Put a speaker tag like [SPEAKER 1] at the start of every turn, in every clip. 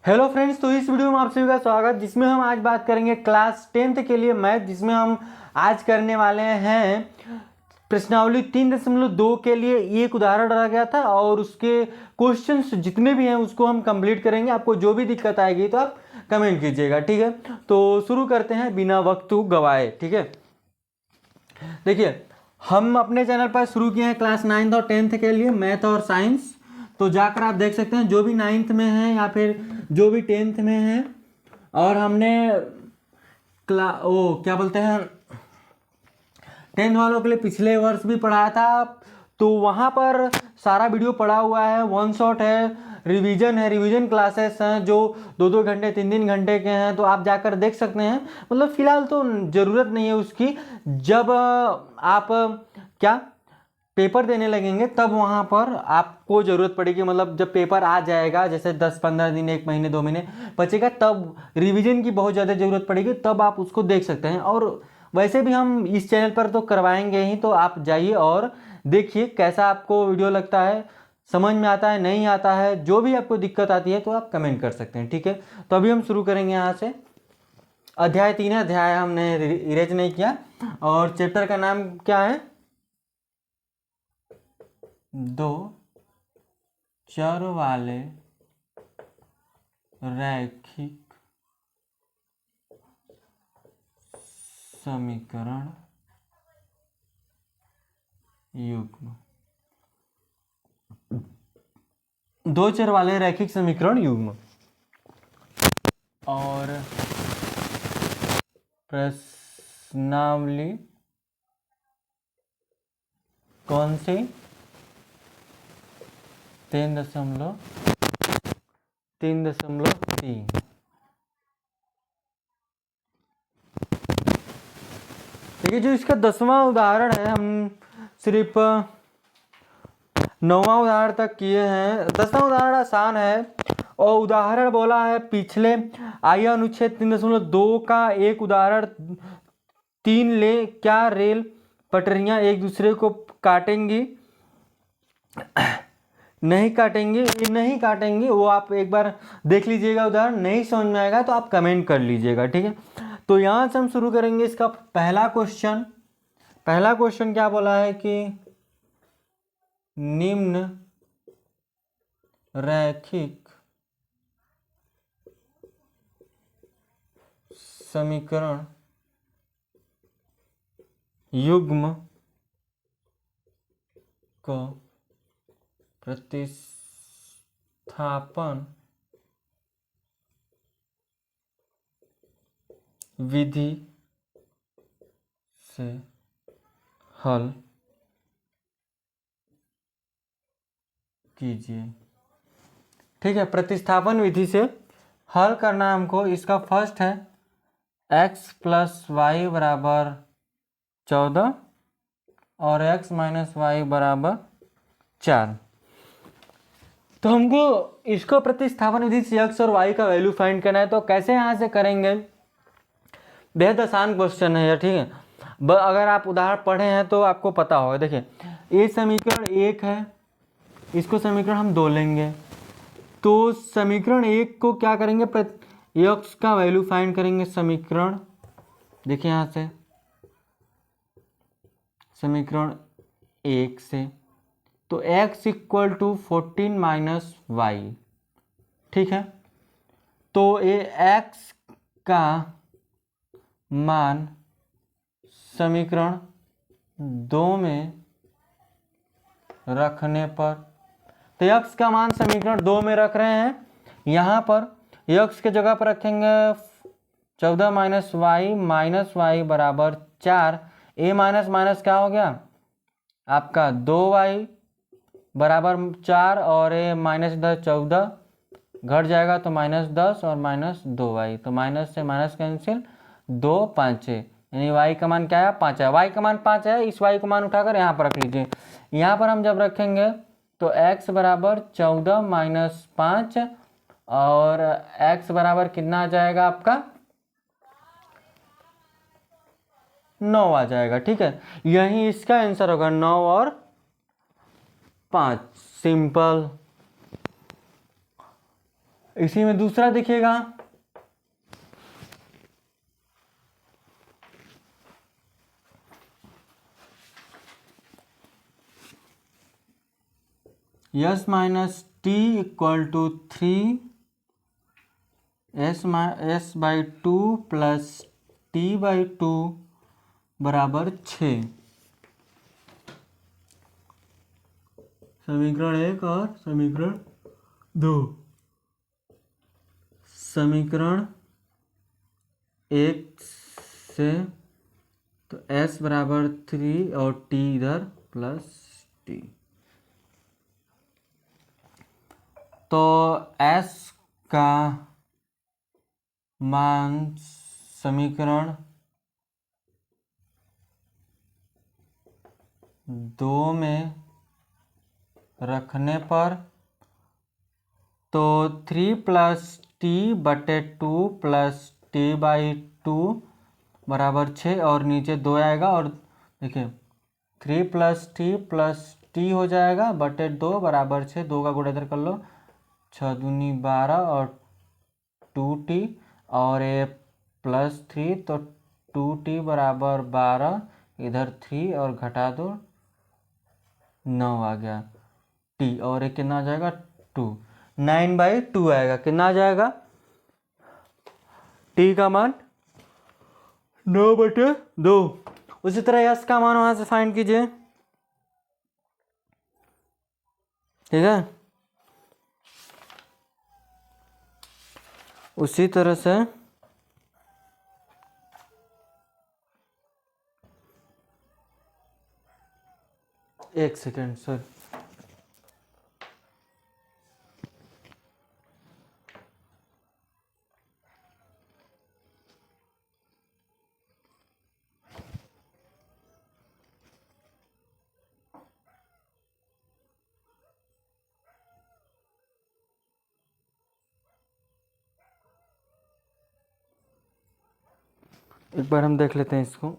[SPEAKER 1] Hello friends, तो इस video में आप सभी का स्वागत, जिसमें हम आज बात करेंगे क्लास 10th के लिए मैथ, जिसमें हम आज करने वाले हैं प्रश्नावली 3.2 के लिए एक उदाहरण रह गया था और उसके क्वेश्चंस जितने भी हैं उसको हम कंप्लीट करेंगे। आपको जो भी दिक्कत आएगी तो आप कमेंट कीजिएगा, ठीक है। तो शुरू करते हैं बिना वक्त गवाए, ठीक है। देखिए, हम अपने चैनल पर शुरू किए हैं क्लास 9th और 10th के लिए मैथ और साइंस। तो जाकर आप देख सकते हैं, जो भी 9th में है या फिर जो भी 10th में है। और हमने क्या बोलते हैं, 10th वालों के लिए पिछले वर्ष भी पढ़ाया था, तो वहाँ पर सारा वीडियो पड़ा हुआ है। वन शॉट है, रिवीजन है, रिवीजन क्लासेस हैं जो 2-2 घंटे 3-3 घंटे के हैं, तो आप जाकर देख सकते हैं। मतलब फ़िलहाल तो ज़रूरत नहीं है उसकी। जब आप क्या पेपर देने लगेंगे तब वहाँ पर आपको ज़रूरत पड़ेगी। मतलब जब पेपर आ जाएगा, जैसे 10-15 दिन, 1 महीने 2 महीने बचेगा, तब रिवीजन की बहुत ज़्यादा ज़रूरत पड़ेगी, तब आप उसको देख सकते हैं। और वैसे भी हम इस चैनल पर तो करवाएंगे ही, तो आप जाइए और देखिए कैसा आपको वीडियो लगता है, समझ में आता है, नहीं आता है, जो भी आपको दिक्कत आती है तो आप कमेंट कर सकते हैं, ठीक है। तो अभी हम शुरू करेंगे यहाँ से। अध्याय 3 है, अध्याय हमने इरेज नहीं किया। और चैप्टर का नाम क्या है? 2 चर वाले रैखिक समीकरण युग्म। 2 चर वाले रैखिक समीकरण युग्म। और प्रश्नावली कौन सी? 3.3। देखिए, जो इसका 10वां उदाहरण है, हम सिर्फ 9वां उदाहरण तक किए हैं। 10वां उदाहरण आसान है और उदाहरण बोला है पिछले आइए अनुच्छेद 3.2 का एक उदाहरण 3 ले। क्या रेल पटरियां एक दूसरे को काटेंगी? नहीं काटेंगे, ये नहीं काटेंगे, वो आप एक बार देख लीजिएगा। उदाहरण नहीं समझ में आएगा तो आप कमेंट कर लीजिएगा, ठीक है। तो यहाँ से हम शुरू करेंगे इसका पहला क्वेश्चन। पहला क्वेश्चन क्या बोला है कि निम्न रैखिक समीकरण युग्म को प्रतिस्थापन विधि से हल कीजिए, ठीक है। प्रतिस्थापन विधि से हल करना है हमको। इसका फर्स्ट है x + y = 14 और x - y = 4। तो हमको इसको प्रतिस्थापन विधि से x और y का वैल्यू फाइंड करना है। तो कैसे यहाँ से करेंगे? बेहद आसान क्वेश्चन है, ठीक है। अगर आप उदाहरण पढ़े हैं तो आपको पता होगा। देखिए, ये समीकरण 1 है, इसको समीकरण हम 2 लेंगे। तो समीकरण 1 को क्या करेंगे? x का वैल्यू फाइंड करेंगे। समीकरण देखिए यहाँ से, समीकरण 1 से तो x = 14 - y, ठीक है। तो ये x का मान समीकरण 2 में रखने पर, तो x का मान समीकरण 2 में रख रहे हैं। यहाँ पर x के जगह पर रखेंगे 14 - y = 4। a माइनस माइनस क्या हो गया आपका? 2y = 4 और a -10 14 घट जाएगा तो -10 और -2y, तो माइनस से माइनस कैंसिल, 2 5 यानी y का मान क्या है? 5 है। y का मान 5 है, इस y का मान उठाकर यहाँ पर रख लीजिए। यहाँ पर हम जब रखेंगे तो x = 14 - 5 और x बराबर कितना आ जाएगा आपका? 9 आ जाएगा, ठीक है। यही इसका आंसर होगा, 9 और 5। सिंपल। इसी में दूसरा देखिएगा, s minus t equal to 3 s by 2 plus t by 2 बराबर 6। समीकरण 1 और समीकरण 2। समीकरण 1 से तो s बराबर 3 और t इधर प्लस t, तो s का मान समीकरण 2 में रखने पर तो 3 प्लस टी बटे 2 प्लस टी बाई 2 बराबर 6 और नीचे 2 आएगा, और देखिए 3 प्लस टी हो जाएगा बटे 2 बराबर 6, 2 का गुणा इधर कर लो, 6 दूनी 12 और 2t और ये प्लस 3 तो 2t बराबर 12, इधर 3 और घटा दो 9 आ गया t, और ये कितना आ जाएगा 2, 9/2 आएगा। कितना आ जाएगा t का मान 9/2। उसी तरह s का मान वहां से फाइंड कीजिए, ठीक है। उसी तरह से एक सेकेंड सर, एक बार हम देख लेते हैं इसको।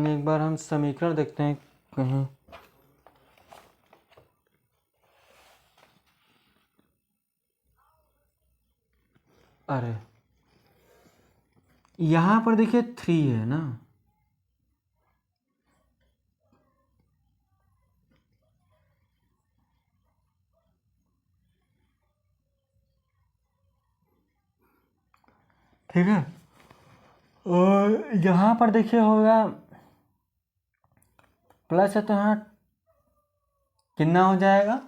[SPEAKER 1] एक बार हम समीकरण देखते हैं कहीं। अरे यहाँ पर देखिए 3 है ना, ठीक है, और यहाँ पर देखिए होगा प्लस है, तो यहाँ कितना हो जाएगा,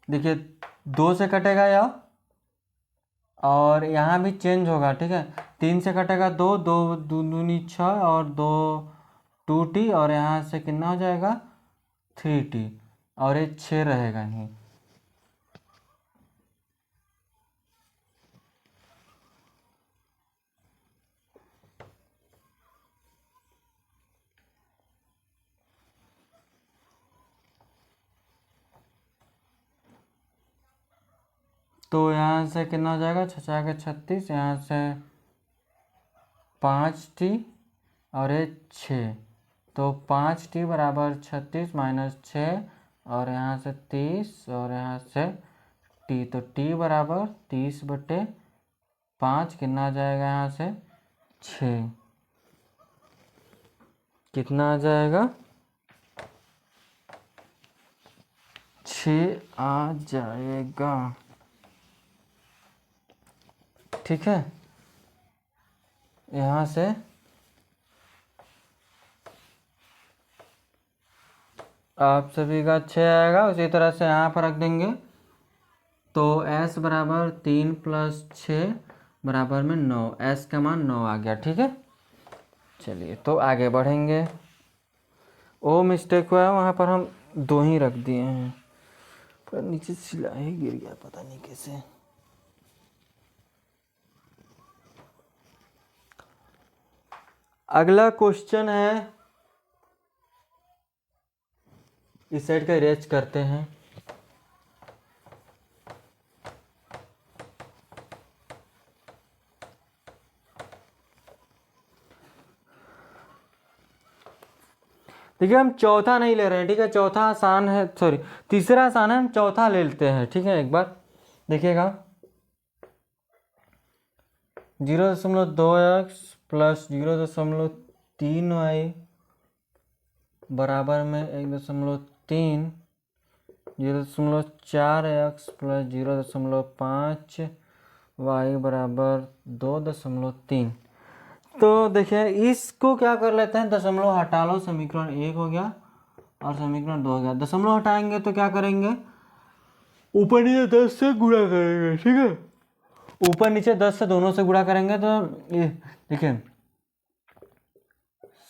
[SPEAKER 1] देखिए 2 से कटेगा या, और यहाँ भी चेंज होगा, ठीक है। 3 से कटेगा 2, 2 दूनी 6 और 2 2t, और यहाँ से कितना हो जाएगा 3t, और ये 6 रहेगा नहीं। तो यहाँ से कितना हो जाएगा, 6 के 36, यहाँ से 5t और ये 6, तो 5t बराबर 36 माइनस 6, और यहाँ से 30 और यहाँ से t, तो t बराबर 30/5, कितना आ जाएगा यहाँ से 6, कितना आ जाएगा 6 आ जाएगा, ठीक है। यहाँ से आप सभी का 6 आएगा। उसी तरह से यहाँ पर रख देंगे, तो s बराबर 3 प्लस 6 बराबर में 9, s का मान 9 आ गया, ठीक है। चलिए तो आगे बढ़ेंगे। ओ मिस्टेक हुआ है, वहाँ पर हम 2 ही रख दिए हैं, पर नीचे सिलाई गिर गया, पता नहीं कैसे। अगला क्वेश्चन है, इस साइड का इरेज करते हैं। देखिए हम चौथा नहीं ले रहे हैं, ठीक है, चौथा आसान है, सॉरी तीसरा आसान है, हम चौथा ले लेते हैं, ठीक है। एक बार देखिएगा, 0.2x प्लस 0.3y बराबर में 1.3, 0.4x प्लस 0.5y बराबर 2.3। तो देखिए इसको क्या कर लेते हैं, दशमलव हटा लो, समीकरण 1 हो गया और समीकरण 2 हो गया। दशमलव हटाएंगे तो क्या करेंगे, ऊपर नीचे 10 से गुणा करेंगे, ठीक है, ऊपर नीचे 10 से दोनों से गुणा करेंगे तो ये देखिए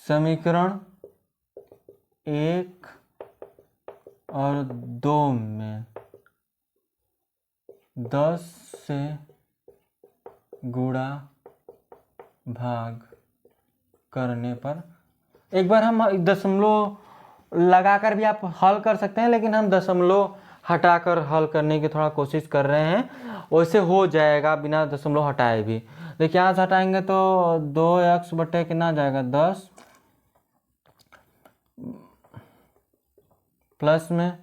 [SPEAKER 1] समीकरण 1 और 2 में 10 से गुणा भाग करने पर, एक बार हम दशमलव लगाकर भी आप हल कर सकते हैं, लेकिन हम दशमलव हटाकर हल करने की थोड़ा कोशिश कर रहे हैं, वैसे हो जाएगा बिना दशमलव हटाए भी। देखिए यहाँ से हटाएंगे तो 2x बटे कितना आ जाएगा 10 प्लस में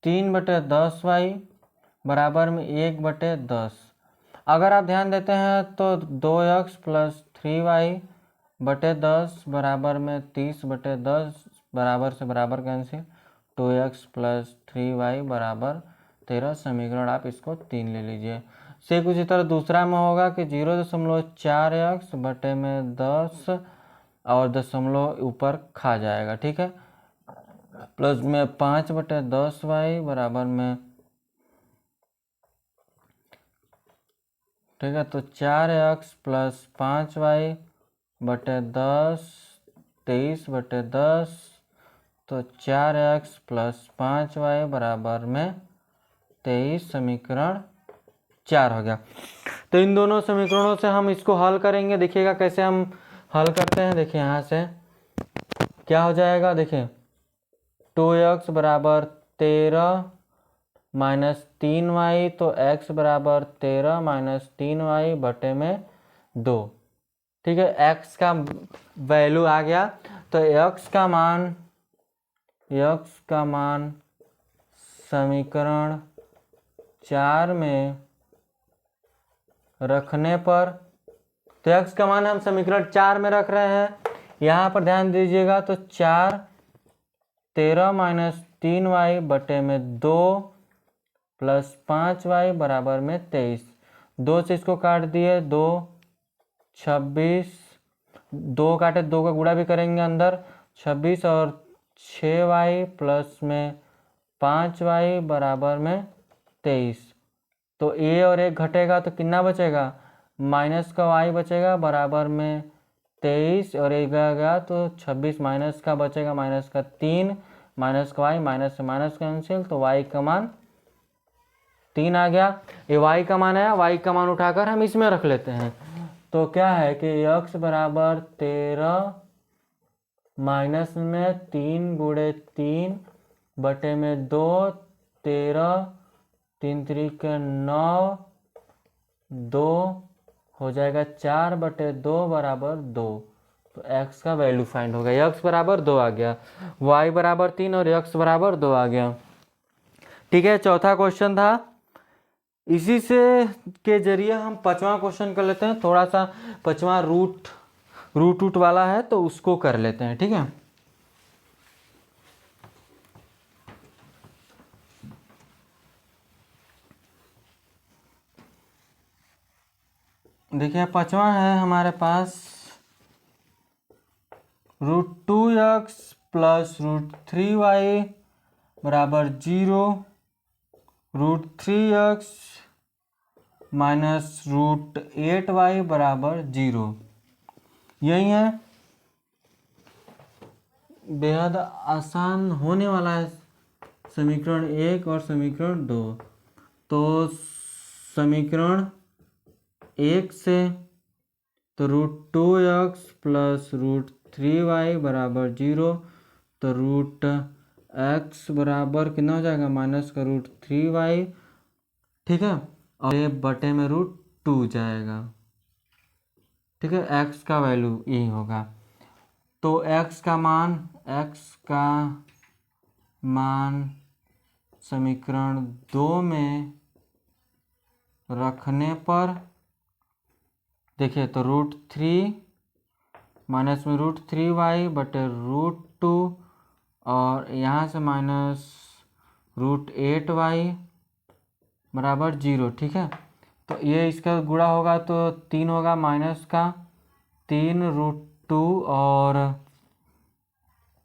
[SPEAKER 1] 3/10y बराबर में 1/10। अगर आप ध्यान देते हैं तो 2x प्लस 3y बटे 10 बराबर में 30/10, बराबर से बराबर कैंसिल, 2x प्लस 3y बराबर 13। समीकरण आप इसको 3 ले लीजिए। से कुछ तरह दूसरा में होगा कि 0.4x बटे में 10 और दशमलव ऊपर खा जाएगा, ठीक है, प्लस में 5/10y बराबर में, ठीक है, तो 4x प्लस 5y बटे 10, 23/10, तो 4x प्लस 5y बराबर में 23। समीकरण 4 हो गया। तो इन दोनों समीकरणों से हम इसको हल करेंगे, देखिएगा कैसे हम हल करते हैं। देखिए यहाँ से क्या हो जाएगा, देखिए 2x बराबर 13 माइनस 3y, तो x बराबर 13 माइनस 3y बटे में 2, ठीक है, x का वैल्यू आ गया। तो x का मान समीकरण 4 में रखने पर, तो x का मान हम समीकरण 4 में रख रहे हैं, यहाँ पर ध्यान दीजिएगा, तो 4 13 माइनस 3y बटे में 2 प्लस 5y बराबर में 23। 2 से इसको काट दिए, 2 26, 2 काटे 2 का गुणा भी करेंगे अंदर, 26 और 6y प्लस में 5y बराबर में 23। तो a और 1 घटेगा तो कितना बचेगा, माइनस का y बचेगा बराबर में 23, और 1 गया तो 26 माइनस का बचेगा, माइनस का 3, माइनस का y, माइनस से माइनस कैंसिल, तो y का मान 3 आ गया। ये y का मान आया, y का मान उठाकर हम इसमें रख लेते हैं। तो क्या है कि x बराबर 13 माइनस में 3 गुणे 3 बटे में 2, 13, 3 3 9, 2 हो जाएगा 4/2 बराबर 2। तो x का वैल्यू फाइंड हो गया, x बराबर 2 आ गया, y बराबर 3 और x बराबर 2 आ गया, ठीक है। चौथा क्वेश्चन था, इसी से के जरिए हम पांचवा क्वेश्चन कर लेते हैं। थोड़ा सा पांचवा रूट वाला है तो उसको कर लेते हैं, ठीक है। देखिए पांचवा है हमारे पास √2x प्लस √3y बराबर 0, √3x माइनस √8y बराबर 0। यही है, बेहद आसान होने वाला है समीकरण 1 और समीकरण 2। तो समीकरण 1 से, तो √2x प्लस √3y बराबर 0। तो √x बराबर कितना हो जाएगा, माइनस का √3y, ठीक है, और ये बटे में √2 जाएगा, ठीक है। x का वैल्यू यही होगा। तो x का मान समीकरण 2 में रखने पर देखिए, तो √3 माइनस में √3y बटे √2 और यहाँ से माइनस √8y बराबर 0, ठीक है। तो ये इसका गुणा होगा तो 3 होगा, माइनस का 3 √2 और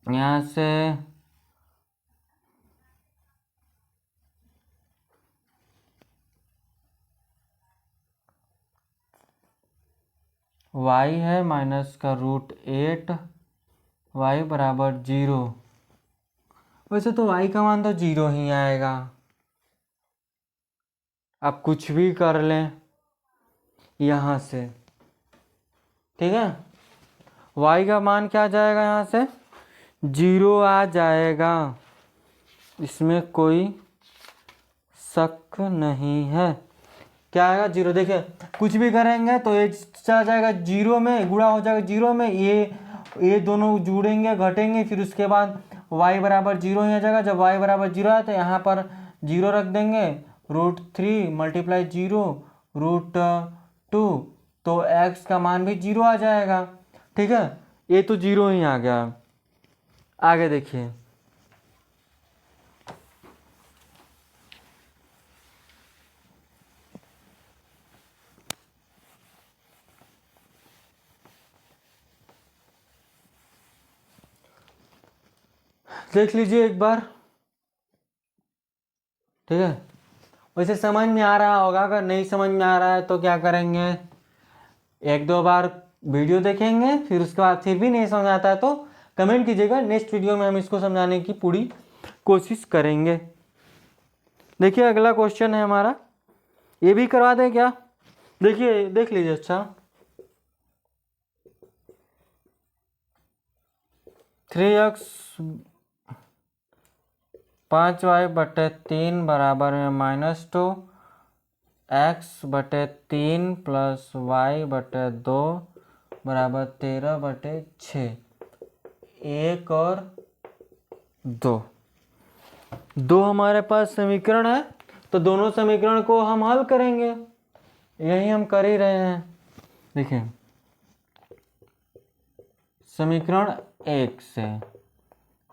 [SPEAKER 1] यहाँ से y है माइनस का √8y बराबर 0। वैसे तो y का मान तो 0 ही आएगा, आप कुछ भी कर लें यहाँ से, ठीक है। y का मान क्या आ जाएगा, यहाँ से 0 आ जाएगा, इसमें कोई शक नहीं है। क्या आएगा, 0। देखिए कुछ भी करेंगे तो ये चला जाएगा 0 में, गुणा हो जाएगा 0 में, ये दोनों जुड़ेंगे घटेंगे, फिर उसके बाद y बराबर 0 ही आ जाएगा। जब y बराबर 0 आए तो यहाँ पर 0 रख देंगे, √3 मल्टीप्लाई 0 √2, तो x का मान भी 0 आ जाएगा, ठीक है। ये तो 0 ही आ गया। आगे देखिए, देख लीजिए एक बार, ठीक है। वैसे समझ में आ रहा होगा, अगर नहीं समझ में आ रहा है तो क्या करेंगे, 1-2 बार वीडियो देखेंगे, फिर उसके बाद फिर भी नहीं समझ आता है तो कमेंट कीजिएगा, नेक्स्ट वीडियो में हम इसको समझाने की पूरी कोशिश करेंगे। देखिए अगला क्वेश्चन है हमारा, ये भी करवा दें क्या, देखिए देख लीजिए। अच्छा, 3x 5y बटे 3 बराबर में -2, x बटे 3 प्लस y बटे 2 बराबर 13 बटे 6। 1 और 2 हमारे पास समीकरण है, तो दोनों समीकरण को हम हल करेंगे, यही हम कर ही रहे हैं। देखिए समीकरण 1 से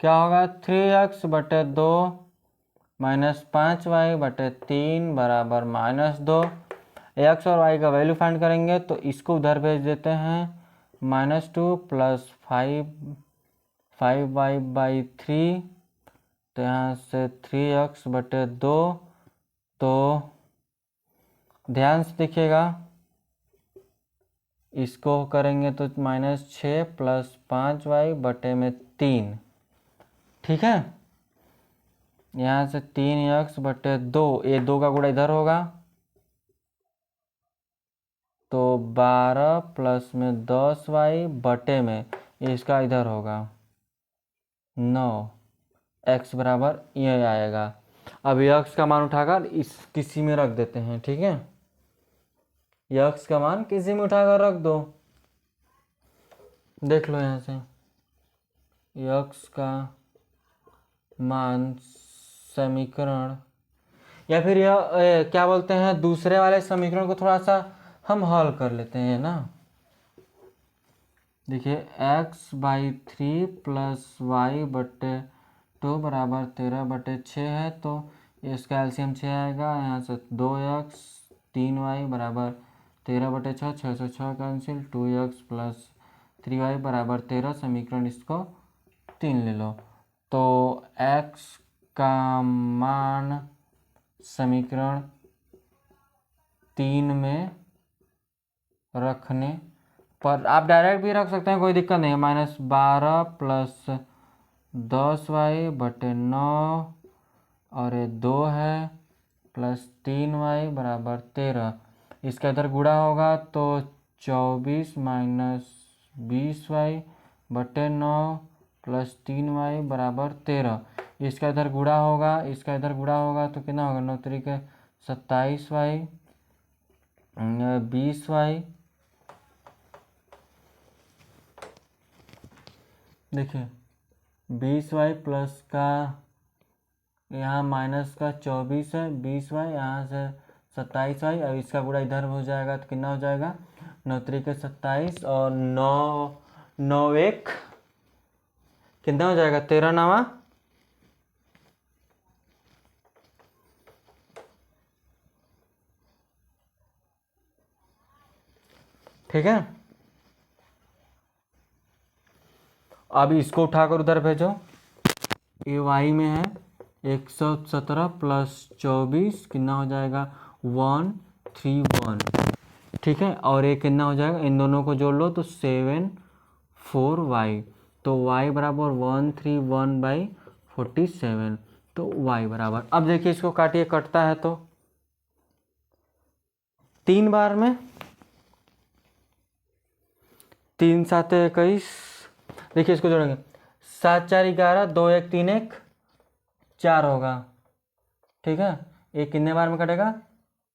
[SPEAKER 1] क्या होगा, 3x बटे 2 माइनस 5y बटे 3 बराबर -2। x और y का वैल्यू फाइंड करेंगे, तो इसको उधर भेज देते हैं, -2 प्लस 5y/3, तो यहाँ से 3x बटे 2, तो ध्यान से देखिएगा, इसको करेंगे तो -6 प्लस 5y बटे में 3, ठीक है। यहाँ से 3x बटे 2, ये 2 का गुणा इधर होगा, तो 12 प्लस में 10y बटे में इसका इधर होगा 9, x बराबर ये आएगा। अब x का मान उठाकर इस किसी में रख देते हैं, ठीक है। x का मान किसी में उठाकर रख दो, देख लो यहाँ से, x का मान समीकरण, या फिर यह क्या बोलते हैं, दूसरे वाले समीकरण को थोड़ा सा हम हल कर लेते हैं ना। देखिए x/3 प्लस y बटे 2 बराबर 13 बटे 6 है, तो इसका एलसीएम 6 आएगा। यहाँ से 2x 3y बराबर 13 बटे 6, 6 से 6 कैंसिल, 2x प्लस 3y बराबर 13, समीकरण इसको 3 ले लो। तो x का मान समीकरण 3 में रखने पर, आप डायरेक्ट भी रख सकते हैं, कोई दिक्कत नहीं है, -12 प्लस 10y बटे 9 और ये 2 है, प्लस 3y बराबर 13, इसका इधर गुणा होगा तो 24 माइनस 20y बटे 9 प्लस 3y बराबर 13। इसका इधर गुणा होगा, इसका इधर गुणा होगा तो कितना होगा, 9 तरीके 27y 20y, देखिए 20y प्लस का यहाँ माइनस का 24 है, 20y यहाँ से 27y, और इसका गुणा इधर हो जाएगा तो कितना हो जाएगा, 9 तरीके 27 और 9 1 कितना हो जाएगा, 13 9। ठीक है, अब इसको उठाकर उधर भेजो। ये वाई में है 117 प्लस 24 कितना हो जाएगा, 131। ठीक है, और ये कितना हो जाएगा, इन दोनों को जोड़ लो तो 74y, तो y बराबर 131/47, तो y बराबर, अब देखिए इसको काटिए, कटता है तो 3 बार में 3 7 21, देखिए इसको जोड़ेंगे 7 4 11, 2 1 3 1 4 होगा। ठीक है, ये कितने बार में कटेगा,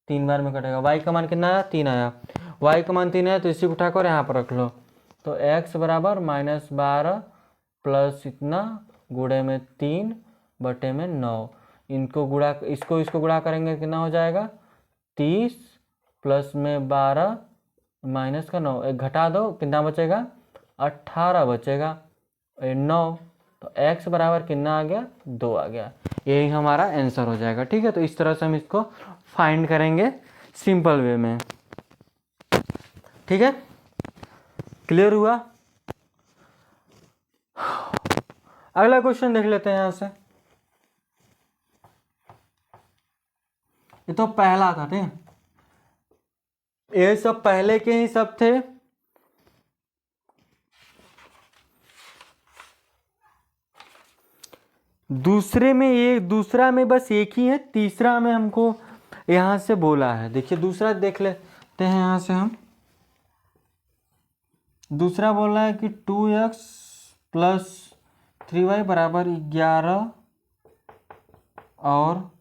[SPEAKER 1] 3 बार में कटेगा। y का मान कितना आया, 3 आया। y का मान 3 आया तो इसी को उठाकर यहाँ पर रख लो, तो x बराबर -12 प्लस इतना गुणे में 3 बटे में 9, इनको गुणा, इसको गुणा करेंगे कितना हो जाएगा, 30 प्लस में 12 माइनस का 9, एक घटा दो कितना बचेगा, 18 बचेगा, 9, तो x बराबर कितना आ गया, 2 आ गया। यही हमारा आंसर हो जाएगा। ठीक है, तो इस तरह से हम इसको फाइंड करेंगे सिंपल वे में। ठीक है, क्लियर हुआ। अगला क्वेश्चन देख लेते हैं यहां से, ये तो पहला था। ठीक है, ये सब पहले के ही सब थे। दूसरे में ये, दूसरा में बस एक ही है, तीसरा में हमको यहां से बोला है। देखिए दूसरा देख लेते हैं यहां से हम, दूसरा बोल रहा है कि 2x प्लस 3y बराबर 11 और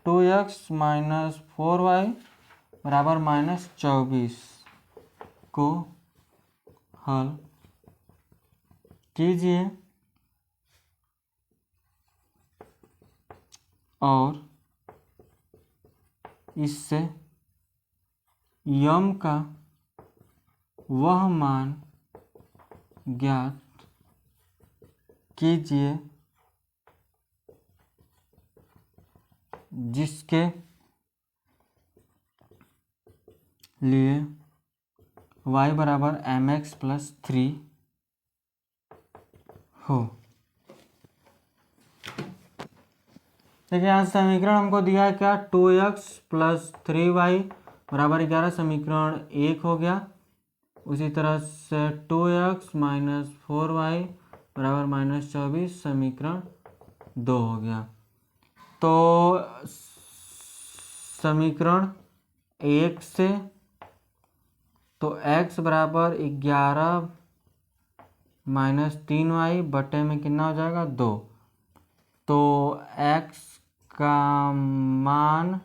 [SPEAKER 1] 2x माइनस 4y बराबर -24 को हल कीजिए और इससे यम का वह मान ज्ञात कीजिए जिसके लिए y बराबर mx प्लस 3 हो। देखिए यहाँ समीकरण हमको दिया है क्या, 2x प्लस 3y बराबर 11 समीकरण 1 हो गया। उसी तरह से 2x माइनस 4y बराबर -24 समीकरण 2 हो गया। तो समीकरण 1 से तो x बराबर 11 माइनस 3y बटे में कितना हो जाएगा, 2, तो x का मान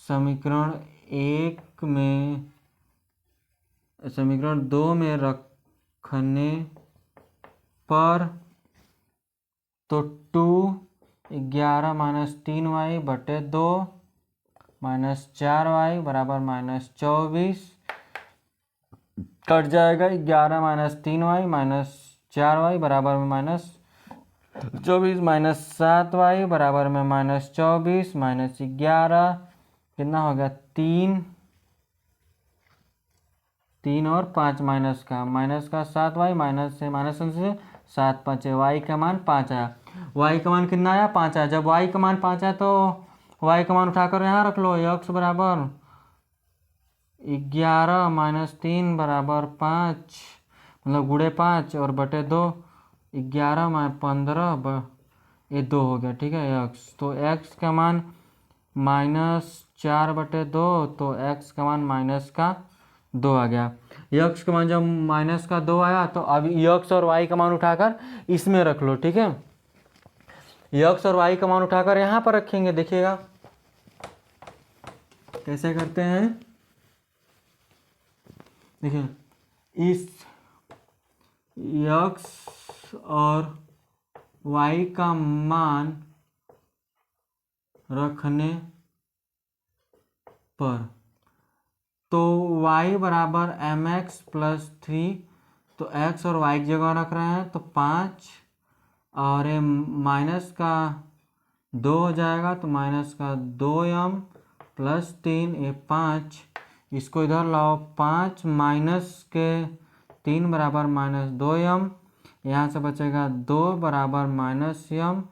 [SPEAKER 1] समीकरण 1 में, समीकरण 2 में रखने पर तो 11 माइनस 3y बटे 2 माइनस 4y बराबर -24 कट जाएगा। 11 माइनस 3y माइनस 4y बराबर में -24 माइनस 7y बराबर में -24 माइनस 11 कितना हो गया, 3 और 5 माइनस का 7y माइनस से 7 5 y का मान 5 आया। y का मान कितना आया, 5 आया। जब y का मान 5 आया तो y का मान उठाकर यहाँ रख लो, x बराबर 11 माइनस 3 बराबर 5, मतलब गुणे 5 और बटे 2, 11 में 15 ये 2 हो गया। ठीक है, x, तो x का मान -4 बटे 2, तो x का मान 2 आ गया। यक्स का मान जब माइनस का 2 आया तो अब यक्स और वाई का मान उठाकर इसमें रख लो, ठीक है। यक्स और वाई का मान उठाकर यहाँ पर रखेंगे, देखिएगा कैसे करते हैं। देखिए इस यक्स और वाई का मान रखने पर तो y बराबर एम एक्स प्लस 3, तो x और y की जगह रख रहे हैं तो 5 और ये माइनस का 2 हो जाएगा तो माइनस का 2m प्लस 3 ये 5, इसको इधर लाओ 5 माइनस के 3 बराबर माइनस 2m, यहाँ से बचेगा 2 बराबर माइनस m,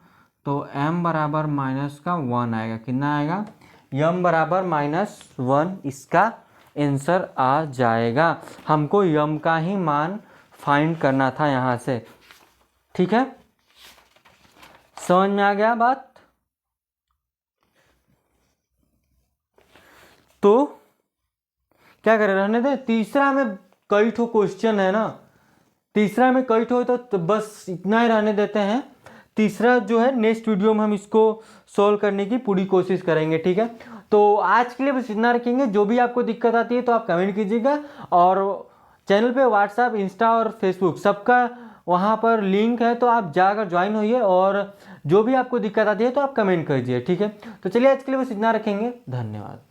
[SPEAKER 1] तो m बराबर माइनस का 1 आएगा। कितना आएगा? m बराबर माइनस 1 इसका आंसर आ जाएगा। हमको m का ही मान फाइंड करना था यहाँ से, ठीक है। समझ में आ गया बात? तो क्या करें, रहने दे। तीसरा में कई ठो क्वेश्चन है ना, तीसरा में कई ठो तो बस इतना ही रहने देते हैं। तीसरा जो है नेक्स्ट वीडियो में हम इसको सॉल्व करने की पूरी कोशिश करेंगे, ठीक है। तो आज के लिए बस इतना रखेंगे। जो भी आपको दिक्कत आती है तो आप कमेंट कीजिएगा, और चैनल पे व्हाट्सएप, इंस्टा और फेसबुक सबका वहाँ पर लिंक है, तो आप जाकर ज्वाइन होइए, और जो भी आपको दिक्कत आती है तो आप कमेंट कीजिए, ठीक है। तो चलिए आज के लिए बस इतना रखेंगे। धन्यवाद।